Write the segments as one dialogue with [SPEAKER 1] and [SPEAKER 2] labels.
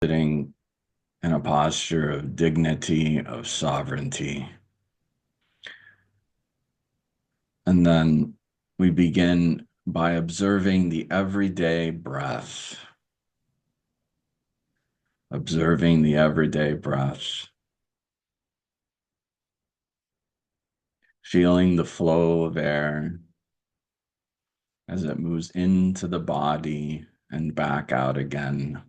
[SPEAKER 1] sitting in a posture of dignity, of sovereignty. And then we begin by observing the everyday breath, observing the everyday breath, feeling the flow of air as it moves into the body and back out again.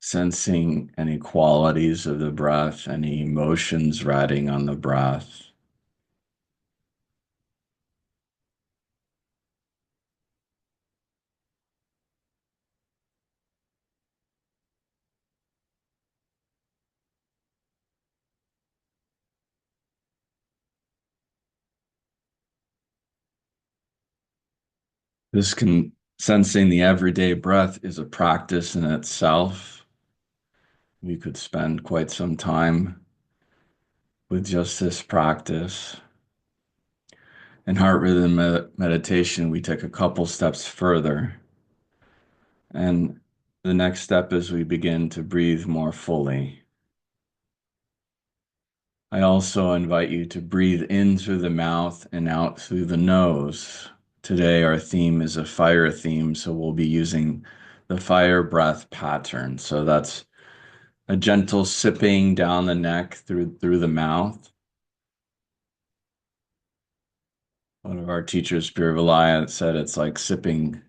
[SPEAKER 1] Sensing any qualities of the breath, any emotions riding on the breath. Sensing the everyday breath is a practice in itself. We could spend quite some time with just this practice. In heart rhythm meditation, we take a couple steps further. And the next step is we begin to breathe more fully. I also invite you to breathe in through the mouth and out through the nose. Today, our theme is a fire theme, so we'll be using the fire breath pattern. So that's a gentle sipping down the neck through the mouth. One of our teachers, Pure Vilayat, said it's like sipping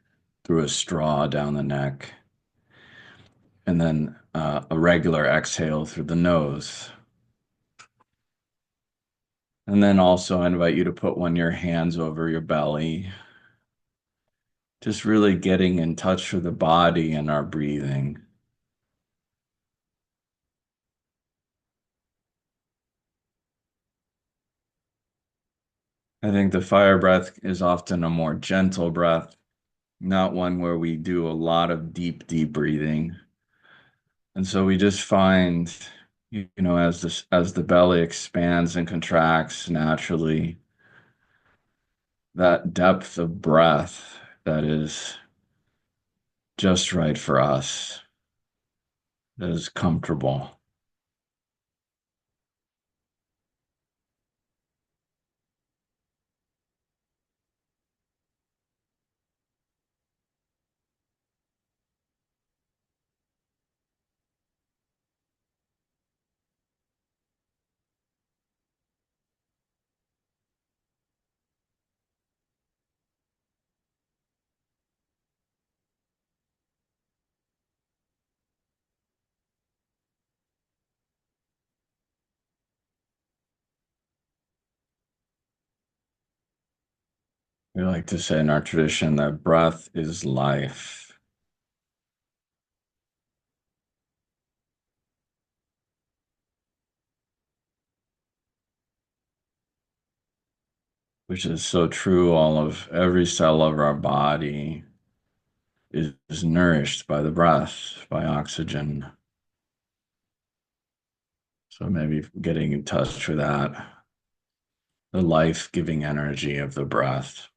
[SPEAKER 1] through a straw down the neck. And then a regular exhale through the nose. And then also I invite you to put one of your hands over your belly. Just really getting in touch with the body and our breathing. I think the fire breath is often a more gentle breath, not one where we do a lot of deep breathing. And so we just find, as the belly expands and contracts naturally, that depth of breath that is just right for us, that is comfortable. We like to say in our tradition that breath is life, which is so true. All of every cell of our body is nourished by the breath, by oxygen. So maybe getting in touch with that, the life-giving energy of the breath.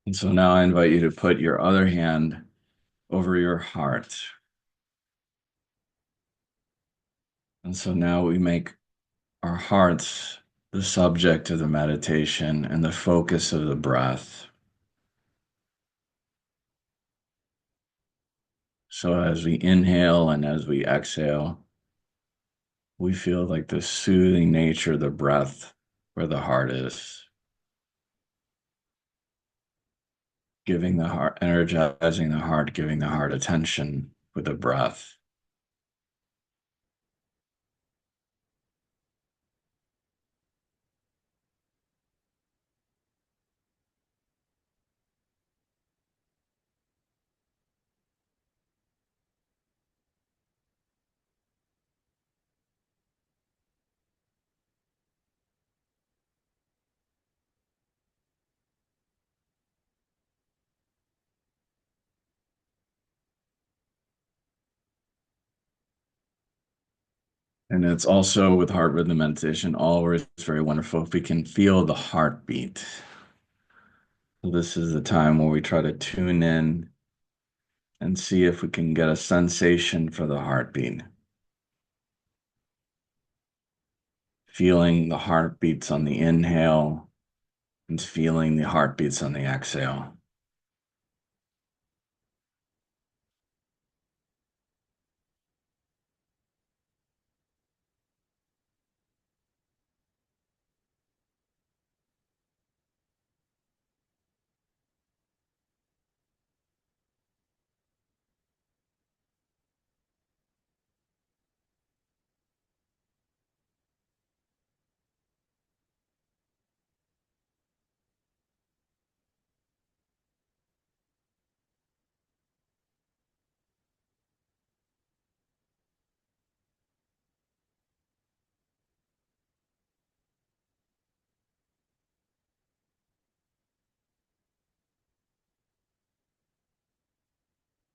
[SPEAKER 1] And so now I invite you to put your other hand over your heart. And so now we make our hearts the subject of the meditation and the focus of the breath. So as we inhale and as we exhale, we feel like the soothing nature of the breath where the heart is, giving the heart, energizing the heart, giving the heart attention with the breath. And it's also with heart rhythm meditation, always very wonderful if we can feel the heartbeat. So this is the time where we try to tune in and see if we can get a sensation for the heartbeat. Feeling the heartbeats on the inhale and feeling the heartbeats on the exhale.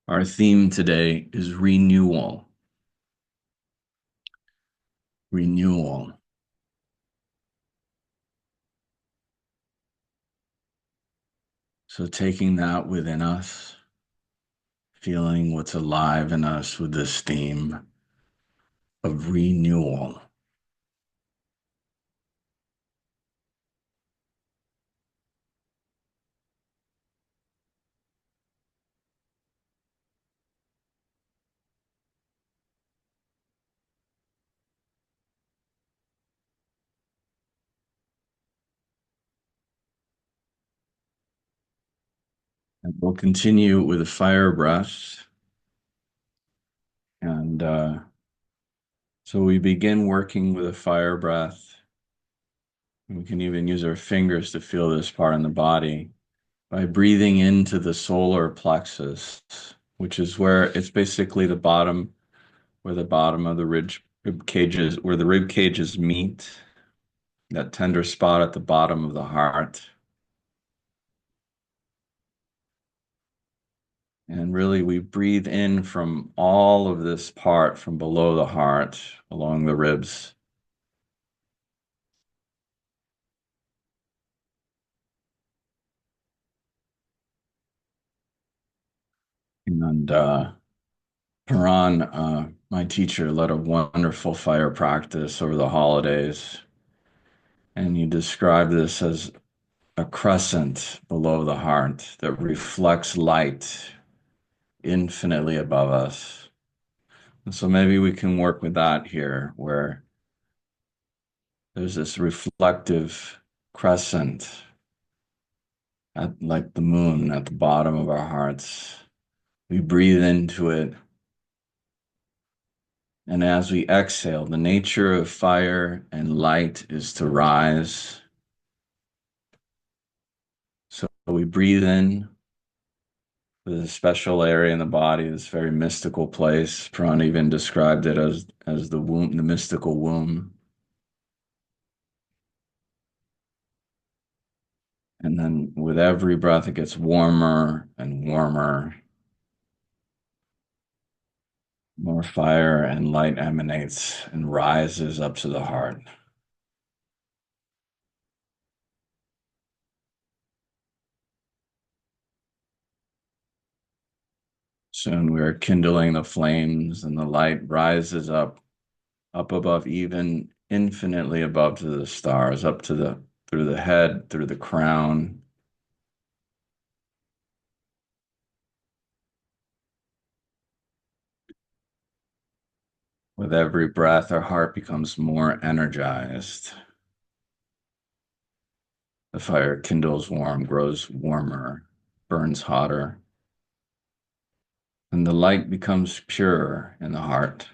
[SPEAKER 1] Our theme today is renewal. Renewal. So taking that within us, feeling what's alive in us with this theme of renewal. And we'll continue with a fire breath. And so we begin working with a fire breath. We can even use our fingers to feel this part in the body by breathing into the solar plexus, which is where it's basically the bottom, where the bottom of the rib cages, where the rib cages meet, that tender spot at the bottom of the heart. And really, we breathe in from all of this part from below the heart, along the ribs. And Paran, my teacher, led a wonderful fire practice over the holidays. And he described this as a crescent below the heart that reflects light infinitely above us. And so maybe we can work with that here, where there's this reflective crescent at like the moon at the bottom of our hearts. We breathe into it. And as we exhale, the nature of fire and light is to rise. So we breathe in with a special area in the body, this very mystical place. Pran even described it as the womb, the mystical womb. And then with every breath, it gets warmer and warmer. More fire and light emanates and rises up to the heart. Soon we are kindling the flames, and the light rises up above, even infinitely above to the stars, up to the through the head, through the crown. With every breath, our heart becomes more energized. The fire kindles warm, grows warmer, burns hotter, and the light becomes pure in the heart.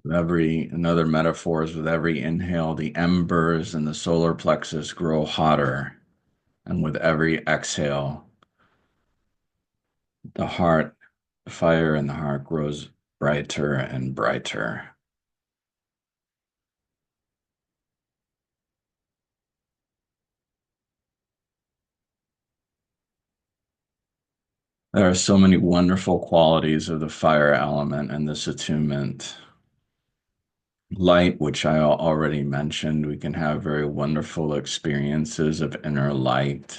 [SPEAKER 1] With every, another metaphor is with every inhale, the embers in the solar plexus grow hotter, and with every exhale, the heart, the fire in the heart grows brighter and brighter. There are so many wonderful qualities of the fire element and this attunement. Light, which I already mentioned, we can have very wonderful experiences of inner light.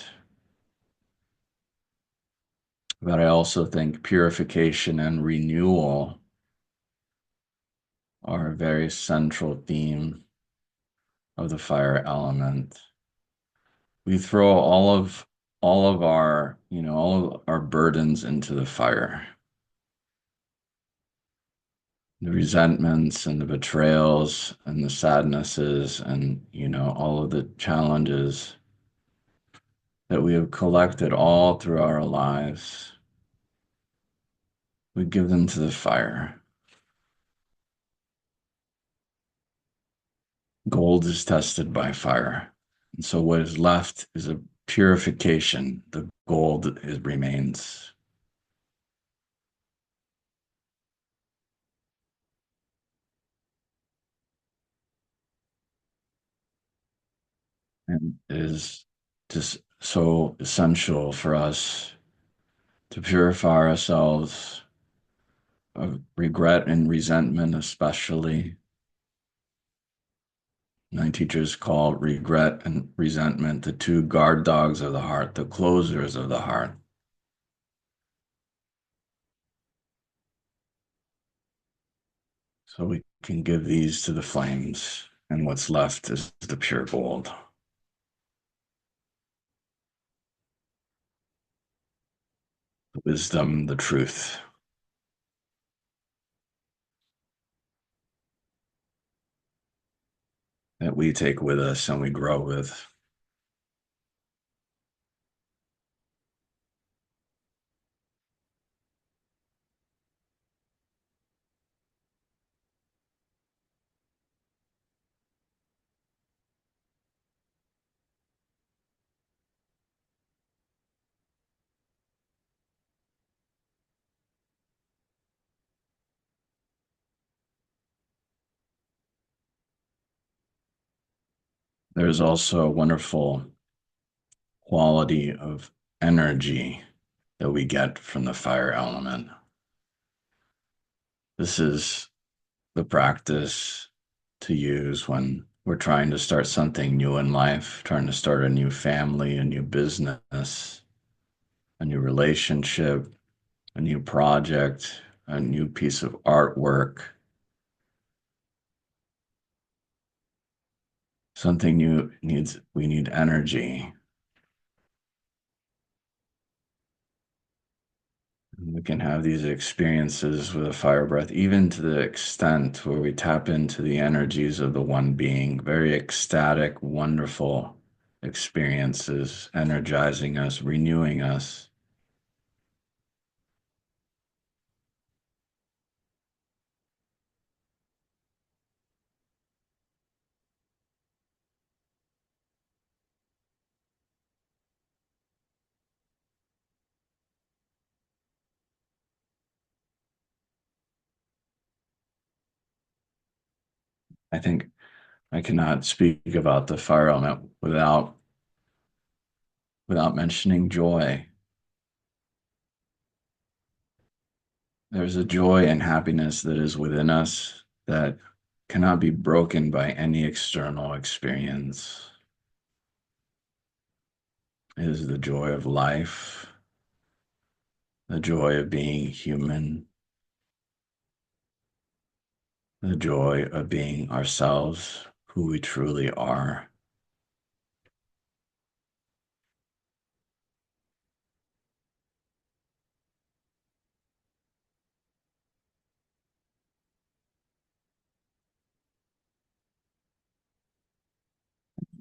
[SPEAKER 1] But I also think purification and renewal are a very central theme of the fire element. We throw all of our, all of our burdens into the fire. The resentments and the betrayals and the sadnesses and, all of the challenges that we have collected all through our lives. We give them to the fire. Gold is tested by fire. And so what is left is a purification. The gold remains. And it is just so essential for us to purify ourselves of regret and resentment, especially. My teachers call regret and resentment the two guard dogs of the heart, the closers of the heart. So we can give these to the flames, and what's left is the pure gold. The wisdom, the truth that we take with us and we grow with. There's also a wonderful quality of energy that we get from the fire element. This is the practice to use when we're trying to start something new in life, trying to start a new family, a new business, a new relationship, a new project, a new piece of artwork, something new we need energy. We can have these experiences with a fire breath, even to the extent where we tap into the energies of the one being, very ecstatic, wonderful experiences, energizing us, renewing us. I think I cannot speak about the fire element without mentioning joy. There's a joy and happiness that is within us that cannot be broken by any external experience. It is the joy of life, the joy of being human, the joy of being ourselves, who we truly are.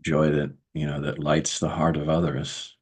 [SPEAKER 1] Joy that, that lights the heart of others.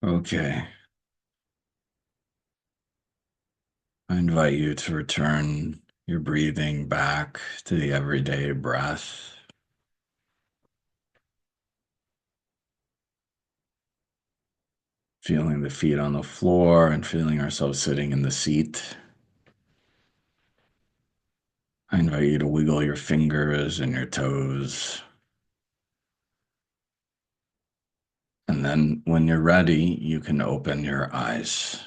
[SPEAKER 1] Okay. I invite you to return your breathing back to the everyday breath, feeling the feet on the floor and feeling ourselves sitting in the seat. I invite you to wiggle your fingers and your toes. And then when you're ready, you can open your eyes.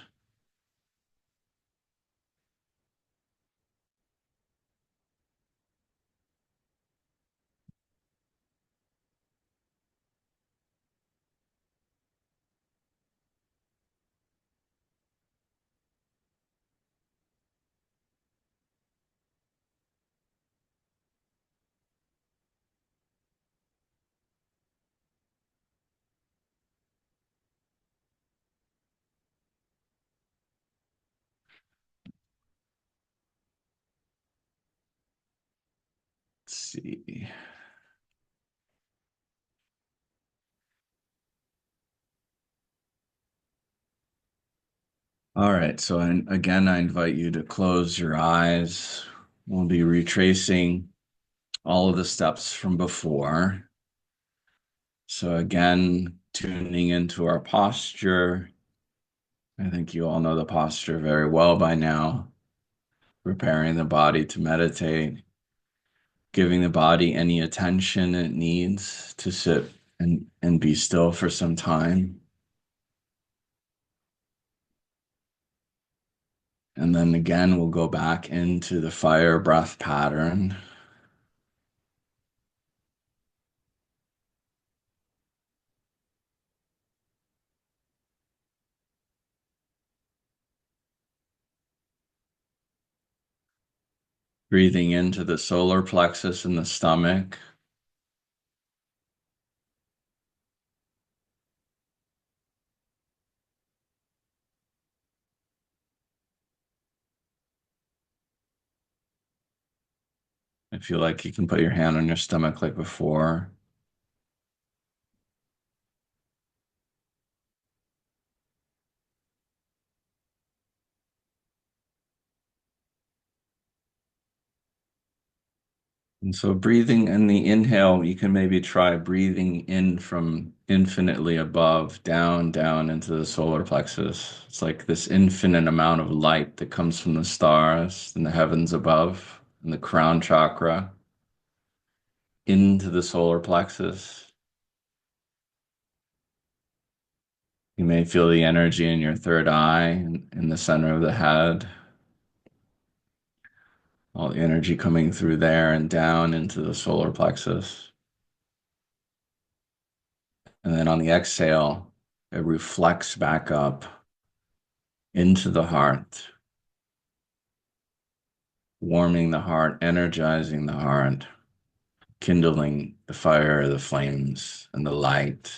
[SPEAKER 1] Let's see. All right, so again, I invite you to close your eyes. We'll be retracing all of the steps from before. So again, tuning into our posture. I think you all know the posture very well by now. Preparing the body to meditate, giving the body any attention it needs to sit and be still for some time. And then again, we'll go back into the fire breath pattern. Breathing into the solar plexus in the stomach. If you like, you can put your hand on your stomach like before. And so breathing in the inhale, you can maybe try breathing in from infinitely above, down, down into the solar plexus. It's like this infinite amount of light that comes from the stars and the heavens above and the crown chakra into the solar plexus. You may feel the energy in your third eye in the center of the head. All the energy coming through there and down into the solar plexus. And then on the exhale, it reflects back up into the heart, warming the heart, energizing the heart, kindling the fire, the flames, and the light.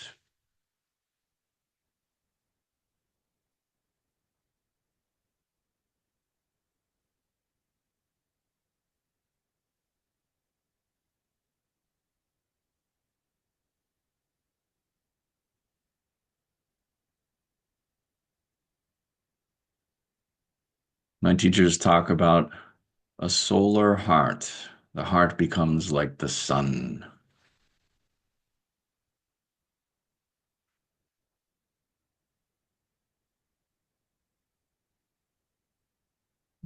[SPEAKER 1] My teachers talk about a solar heart. The heart becomes like the sun.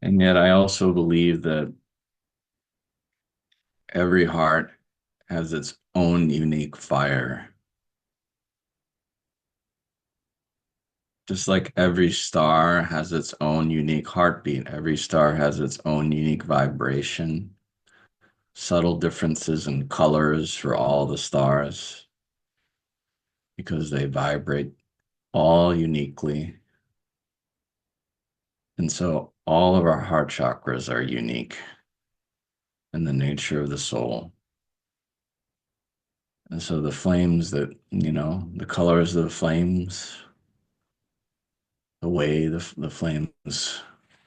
[SPEAKER 1] And yet I also believe that every heart has its own unique fire. Just like every star has its own unique heartbeat, every star has its own unique vibration, subtle differences in colors for all the stars because they vibrate all uniquely. And so all of our heart chakras are unique in the nature of the soul. And so the flames that, the colors of the flames, the way the flames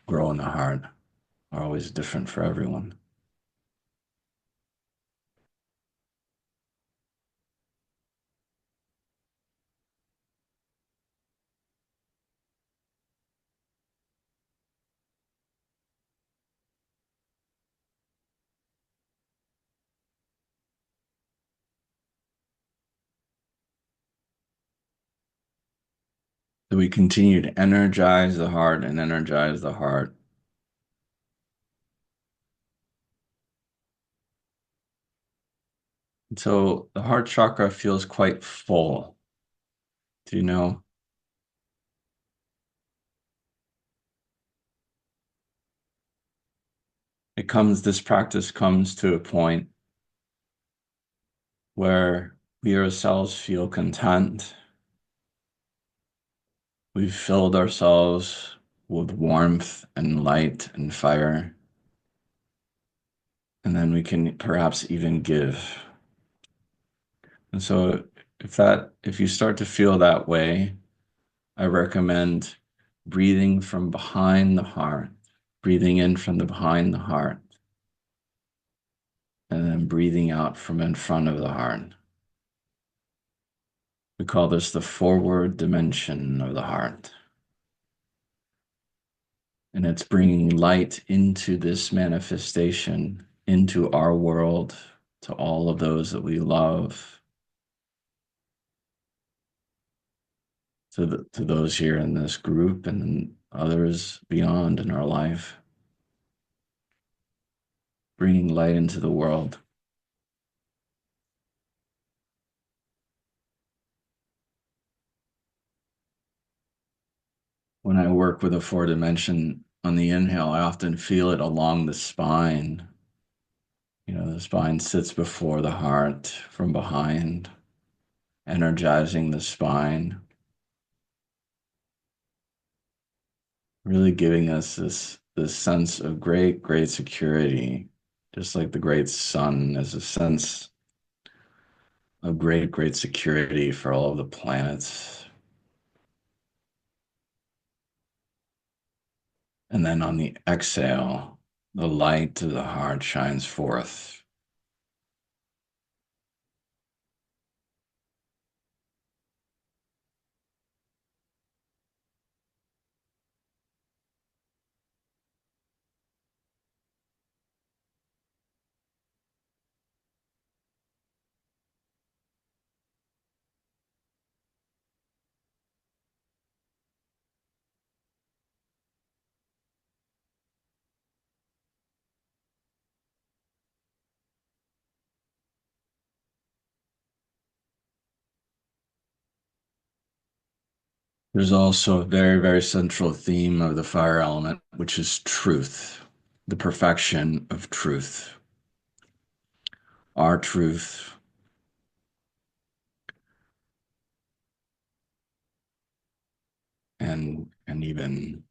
[SPEAKER 1] grow in the heart are always different for everyone. we continue to energize the heart and energize the heart. And so the heart chakra feels quite full. Do you know? This practice comes to a point where we ourselves feel content. We've filled ourselves with warmth and light and fire. And then we can perhaps even give. And so if you start to feel that way, I recommend breathing from behind the heart, breathing in from the behind the heart, and then breathing out from in front of the heart. We call this the forward dimension of the heart. And it's bringing light into this manifestation, into our world, to all of those that we love, to those here in this group and others beyond in our life, bringing light into the world. When I work with a four dimension on the inhale, I often feel it along the spine. The spine sits before the heart from behind, energizing the spine, really giving us this sense of great security, just like the great sun is a sense of great security for all of the planets. And then on the exhale, the light of the heart shines forth. There's also a very central theme of the fire element, which is truth, the perfection of truth, our truth, and even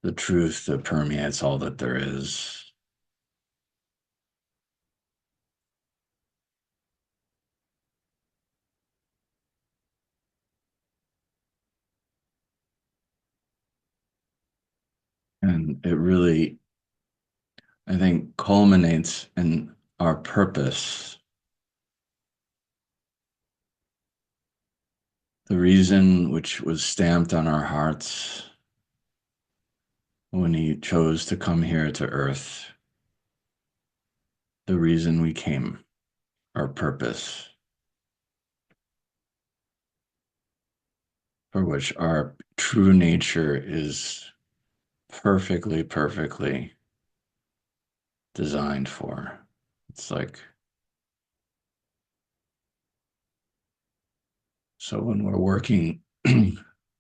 [SPEAKER 1] the truth that permeates all that there is. And it really, I think, culminates in our purpose, the reason which was stamped on our hearts when he chose to come here to earth, the reason we came, our purpose, for which our true nature is perfectly designed for. It's like, so when we're working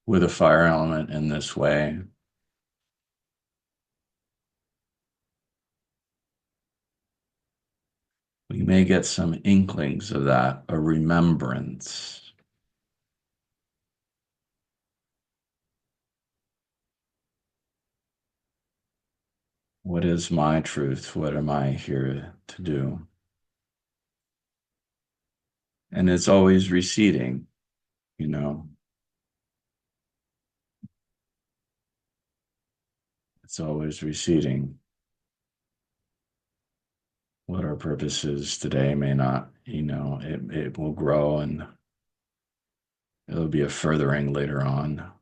[SPEAKER 1] with a fire element in this way, we may get some inklings of that, a remembrance. What is my truth? What am I here to do? And it's always receding, you know, it's always receding. What our purpose is today may not, it will grow and it'll be a furthering later on.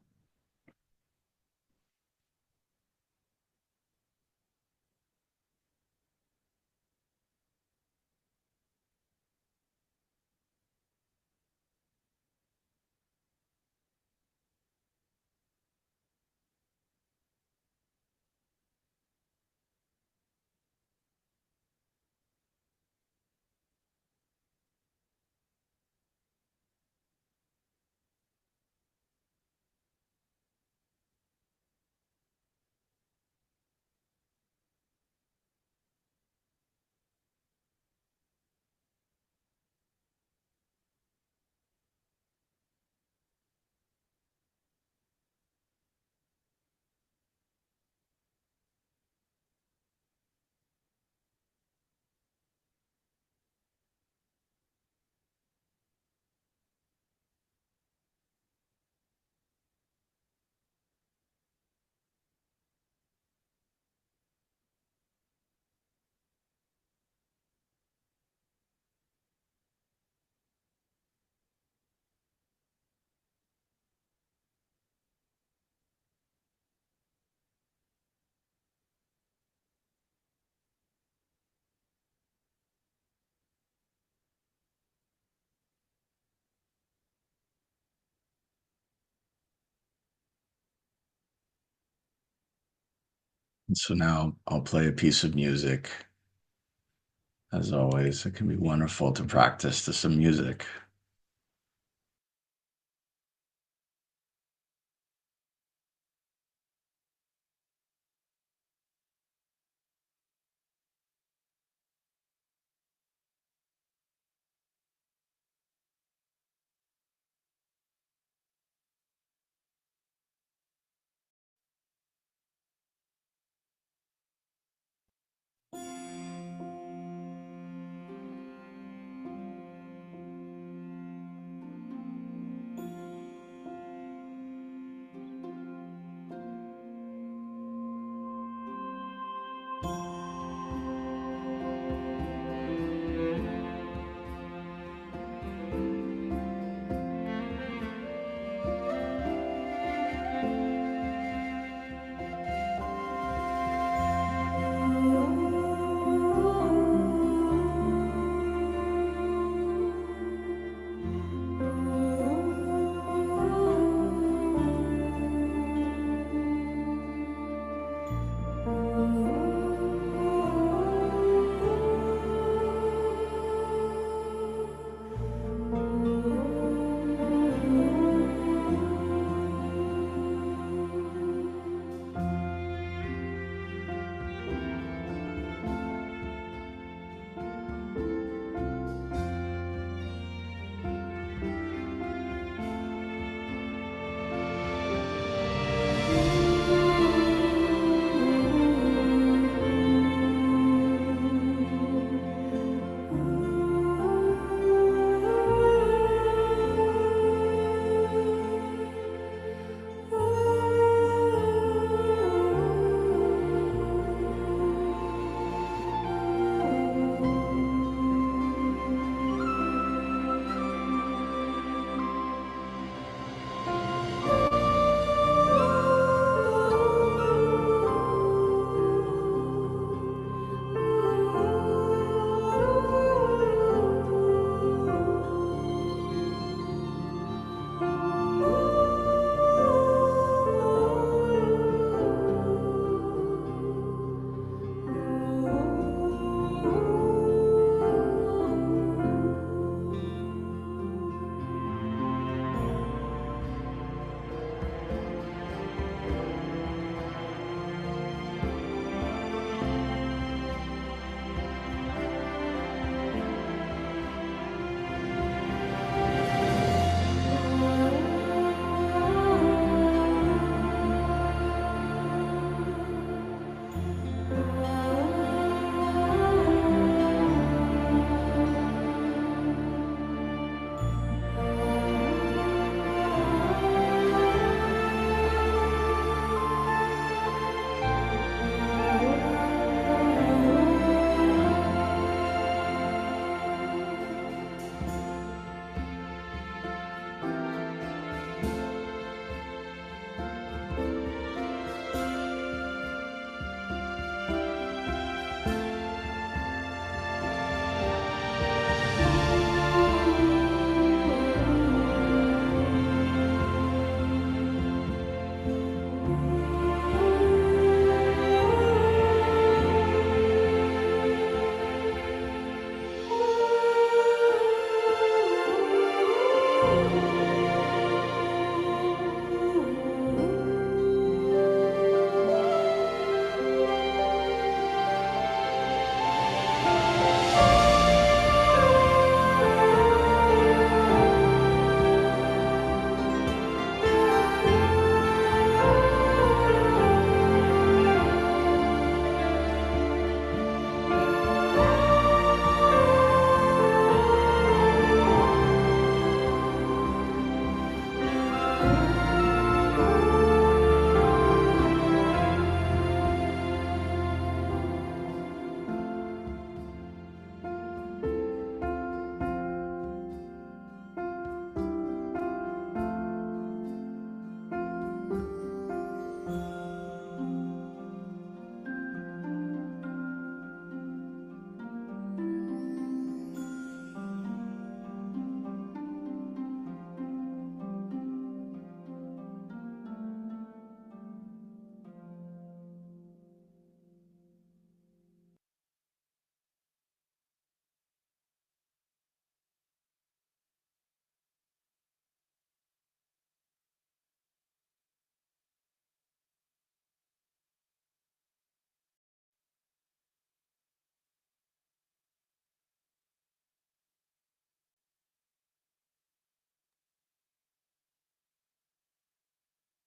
[SPEAKER 1] And so now I'll play a piece of music. As always, it can be wonderful to practice to some music.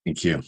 [SPEAKER 1] Thank you.